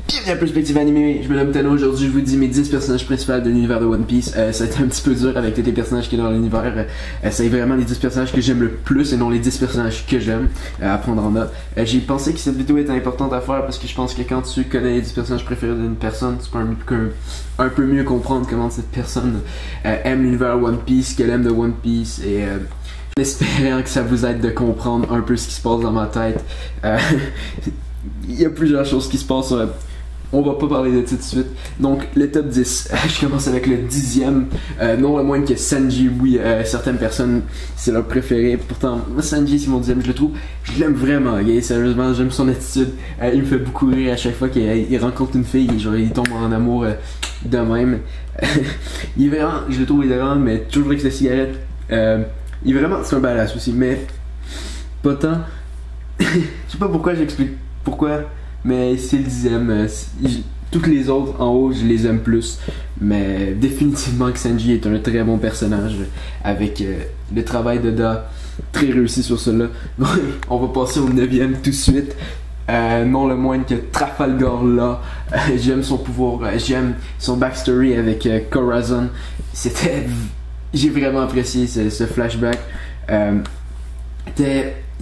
Bienvenue à Perspective Animée, je me nomme Tano, aujourd'hui je vous dis mes 10 personnages principaux de l'univers de One Piece. Ça a été un petit peu dur avec tous les personnages qui sont dans l'univers. C'est vraiment les 10 personnages que j'aime le plus et non les 10 personnages que j'aime à prendre en note. J'ai pensé que cette vidéo était importante à faire parce que je pense que quand tu connais les 10 personnages préférés d'une personne, tu peux un peu mieux comprendre comment cette personne aime l'univers One Piece, qu'elle aime de One Piece et en espérant que ça vous aide de comprendre un peu ce qui se passe dans ma tête. Il y a plusieurs choses qui se passent. On va pas parler de tout de suite. Donc, le top 10. Je commence avec le 10e. Non le moins que Sanji. Oui, certaines personnes, c'est leur préféré. Pourtant, moi, Sanji, c'est mon 10e. Je l'aime vraiment. Okay? Sérieusement, j'aime son attitude. Il me fait beaucoup rire à chaque fois qu'il rencontre une fille. Genre, il tombe en amour de même. Il est vraiment, je le trouve énorme, mais toujours avec sa cigarette. Il est vraiment, c'est un badass aussi, mais pas tant. Je sais pas pourquoi j'explique pourquoi, mais c'est le 10e. Toutes les autres en haut, je les aime plus, mais définitivement que Sanji est un très bon personnage avec le travail de Da très réussi sur cela. On va passer au 9e tout de suite. Non le moindre que Trafalgar là. J'aime son pouvoir, j'aime son backstory avec Corazon. J'ai vraiment apprécié ce flashback.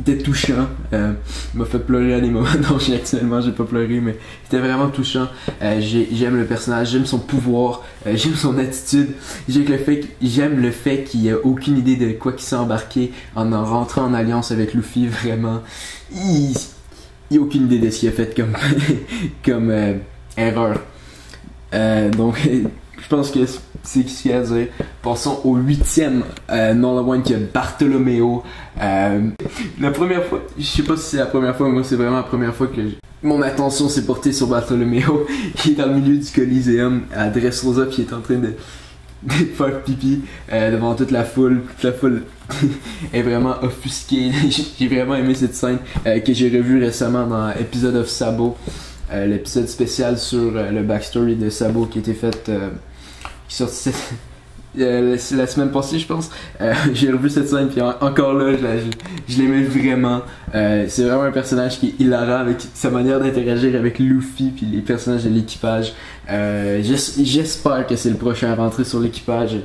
Était touchant. Il m'a fait pleurer à des moments. Non, actuellement, j'ai pas pleuré, mais c'était vraiment touchant. J'aime le personnage, j'aime son pouvoir, j'aime son attitude. J'aime le fait qu'il a aucune idée de quoi qu'il s'est embarqué en rentrant en alliance avec Luffy. Vraiment, il a aucune idée de ce qu'il a fait comme erreur. Donc, je pense que c'est ce qu'il y a à dire. Passons au 8e, non le moins que Bartholoméo. La première fois, je sais pas si c'est la première fois, mais moi c'est vraiment la première fois que mon attention s'est portée sur Bartholoméo. Il est dans le milieu du Coliseum à Dressrosa, puis il est en train de faire pipi devant toute la foule. Toute la foule est vraiment offusquée. J'ai vraiment aimé cette scène que j'ai revue récemment dans Episode of Sabo. L'épisode spécial sur le backstory de Sabo qui a été fait qui sortit la semaine passée, je pense. J'ai revu cette scène, puis encore là, je l'aimais vraiment. C'est vraiment un personnage qui est hilarant avec sa manière d'interagir avec Luffy puis les personnages de l'équipage. J'espère que c'est le prochain à rentrer sur l'équipage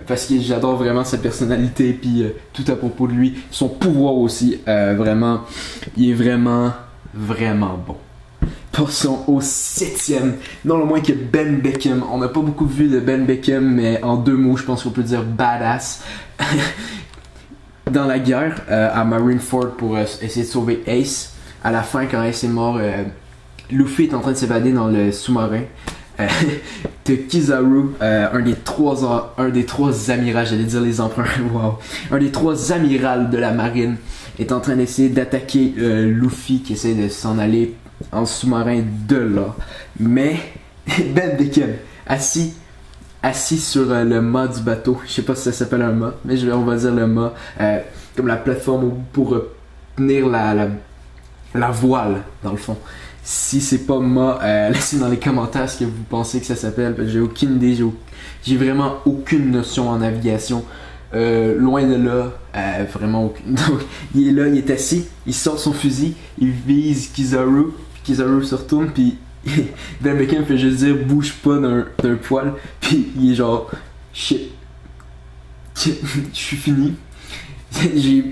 parce que j'adore vraiment sa personnalité puis tout à propos de lui. Son pouvoir aussi, vraiment, il est vraiment bon. Passons au 7e, non le moins que Ben Beckham. On n'a pas beaucoup vu de Ben Beckham, mais en 2 mots, je pense qu'on peut dire badass. Dans la guerre à Marineford pour essayer de sauver Ace, à la fin, quand Ace est mort, Luffy est en train de s'évader dans le sous-marin. De Kizaru, un des trois amirals, j'allais dire les empereurs, wow. Un des 3 amirals de la marine est en train d'essayer d'attaquer Luffy qui essaie de s'en aller en sous-marin de là. Mais Ben Beckham assis sur le mât du bateau, je sais pas si ça s'appelle un mât, mais on va dire le mât, comme la plateforme pour tenir la voile dans le fond. Si c'est pas mât, laissez dans les commentaires ce que vous pensez que ça s'appelle. J'ai aucune idée, j'ai vraiment aucune notion en navigation. Loin de là, vraiment aucune. Donc il est là, il est assis, il sort son fusil, il vise Kizaru. Kizaru se retourne, puis Ben Beckham fait juste dire bouge pas d'un poil, puis il est genre shit, je suis fini.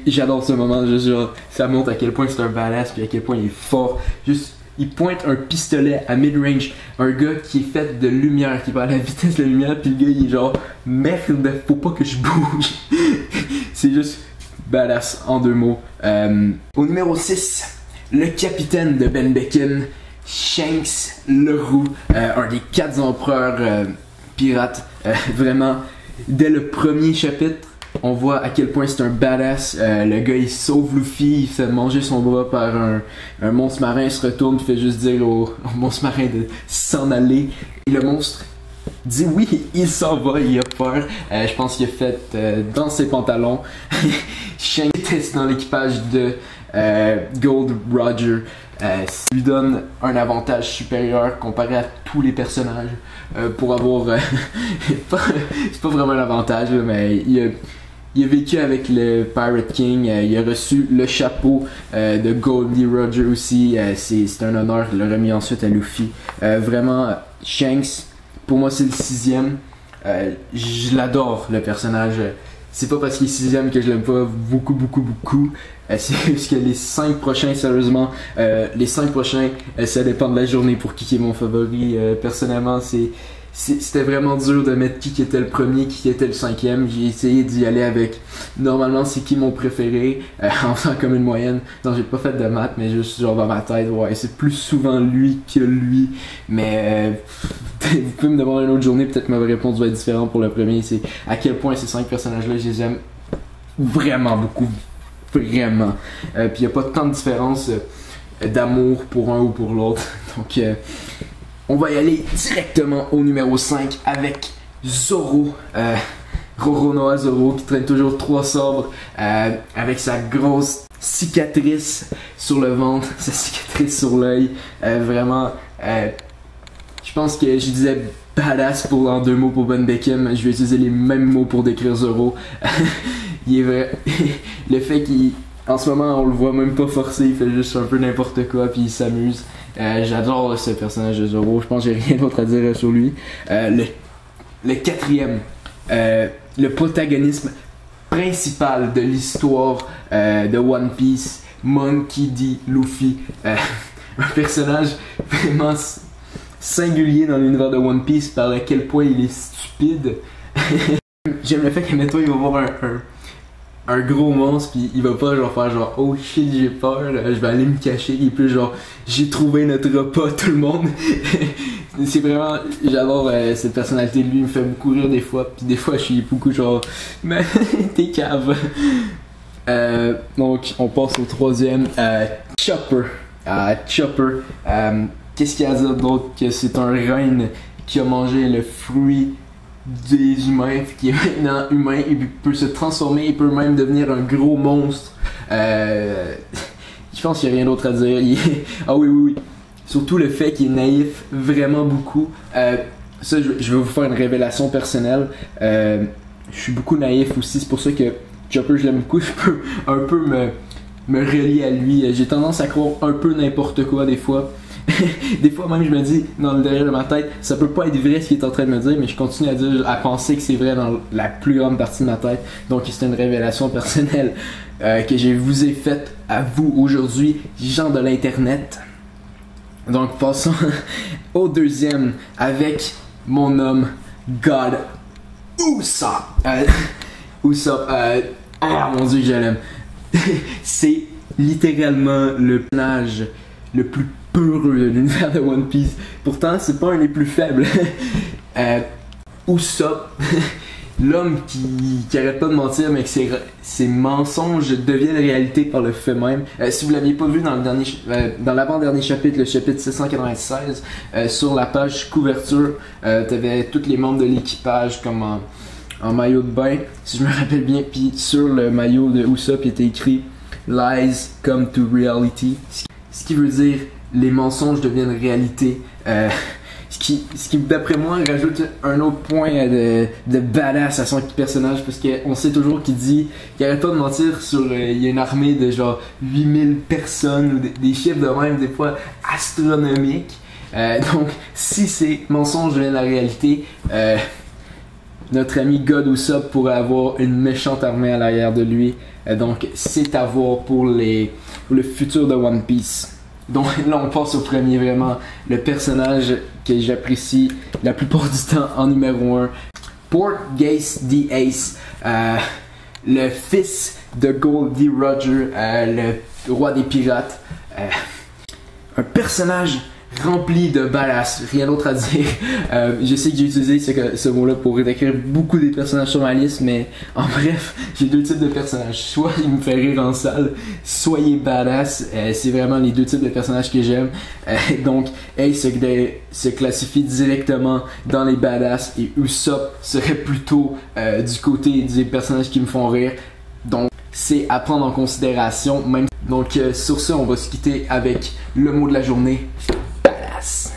J'adore ce moment, juste genre ça montre à quel point c'est un badass, puis à quel point il est fort. Juste il pointe un pistolet à mid-range, un gars qui est fait de lumière, qui va à la vitesse de la lumière, puis le gars il est genre merde, faut pas que je bouge. C'est juste badass en 2 mots. Au numéro 6, le capitaine de Ben Beckham, Shanks le Roux, un des 4 empereurs pirates. Vraiment, dès le premier chapitre, on voit à quel point c'est un badass. Le gars il sauve Luffy, il fait manger son bras par un monstre marin, il se retourne, il fait juste dire au monstre marin de s'en aller. Et le monstre dit oui, il s'en va, il a peur. Je pense qu'il a fait dans ses pantalons. Shanks est dans l'équipage de Gold Roger. Lui donne un avantage supérieur comparé à tous les personnages pour avoir c'est pas vraiment un avantage mais il a vécu avec le Pirate King, il a reçu le chapeau de Goldie Roger aussi, c'est un honneur, il l'a remis ensuite à Luffy. Vraiment, Shanks, pour moi c'est le 6e, je l'adore le personnage, c'est pas parce qu'il est 6e que je l'aime pas beaucoup, c'est juste que les 5 prochains, sérieusement, les 5 prochains, ça dépend de la journée pour qui est mon favori, personnellement c'était vraiment dur de mettre qui était le premier, qui était le 5e. J'ai essayé d'y aller avec normalement c'est qui mon préféré en faisant comme une moyenne. Non, j'ai pas fait de maths, mais juste genre dans ma tête, ouais, c'est plus souvent lui que lui. Mais vous pouvez me demander une autre journée, peut-être que ma réponse va être différente pour le premier. C'est à quel point ces 5 personnages-là, je les aime vraiment beaucoup. Vraiment. Puis il n'y a pas tant de différence d'amour pour un ou pour l'autre. Donc on va y aller directement au numéro 5 avec Zoro. Roronoa Zoro qui traîne toujours 3 sabres avec sa grosse cicatrice sur le ventre, sa cicatrice sur l'œil. Vraiment, je pense que je disais badass en 2 mots pour Ben Beckham. Je vais utiliser les mêmes mots pour décrire Zoro. Il est vrai. Le fait qu'il, en ce moment, on le voit même pas forcer, il fait juste un peu n'importe quoi puis il s'amuse. J'adore ce personnage de Zoro, je pense que j'ai rien d'autre à dire sur lui. Le 4e, le protagonisme principal de l'histoire de One Piece, Monkey D. Luffy. Un personnage vraiment singulier dans l'univers de One Piece par à quel point il est stupide. J'aime le fait que maintenant il va voir un gros monstre puis il va pas genre faire genre oh shit j'ai peur, je vais aller me cacher, il est plus genre j'ai trouvé notre repas tout le monde. C'est vraiment, j'adore cette personnalité de lui, il me fait beaucoup rire des fois puis des fois je suis beaucoup genre mais t'es cave. Donc on passe au 3e, Chopper. Chopper, qu'est-ce qu'il y a à dire d'autre que c'est un reine qui a mangé le fruit des humains, qui est maintenant humain, il peut se transformer, il peut même devenir un gros monstre. Je pense qu'il n'y a rien d'autre à dire. Ah oui. Surtout le fait qu'il est naïf vraiment beaucoup. Ça, je vais vous faire une révélation personnelle. Je suis beaucoup naïf aussi, c'est pour ça que Chopper, je l'aime beaucoup. Je peux un peu me relier à lui. J'ai tendance à croire un peu n'importe quoi des fois. Des fois même je me dis dans le derrière de ma tête ça peut pas être vrai ce qu'il est en train de me dire, mais je continue à penser que c'est vrai dans la plus grande partie de ma tête. Donc c'est une révélation personnelle que je vous ai faite à vous aujourd'hui, gens de l'internet. Donc passons au 2e avec mon homme God Usopp. Usopp, oh mon dieu que je l'aime. C'est littéralement le personnage le plus peureux de l'univers de One Piece. Pourtant, c'est pas un des plus faibles. Usopp, l'homme qui arrête pas de mentir, mais que ses mensonges deviennent réalité par le fait même. Si vous l'aviez pas vu dans l'avant-dernier chapitre, le chapitre 696, sur la page couverture, t'avais tous les membres de l'équipage comme en maillot de bain, si je me rappelle bien. Puis sur le maillot de Usopp, il était écrit Lies come to reality. Ce qui veut dire les mensonges deviennent réalité. Ce qui d'après moi rajoute un autre point de badass à son personnage, parce qu'on sait toujours qu'il arrête pas de mentir sur il y a une armée de genre 8000 personnes ou des chiffres de même des fois astronomiques. Donc si ces mensonges deviennent la réalité, notre ami God Usopp pourrait avoir une méchante armée à l'arrière de lui. Donc c'est à voir pour le futur de One Piece. Donc là on passe au premier, vraiment le personnage que j'apprécie la plupart du temps en numéro 1, Portgaze the Ace, le fils de Goldie Roger, le roi des pirates, un personnage rempli de badass, rien d'autre à dire. Je sais que j'ai utilisé ce mot-là pour décrire beaucoup des personnages sur ma liste, mais en bref, j'ai 2 types de personnages. Soit il me fait rire en salle, soit il est badass. C'est vraiment les 2 types de personnages que j'aime. Donc, Ace se classifie directement dans les badass et Usopp serait plutôt du côté des personnages qui me font rire. Donc, c'est à prendre en considération. Donc, sur ce, on va se quitter avec le mot de la journée. Badass.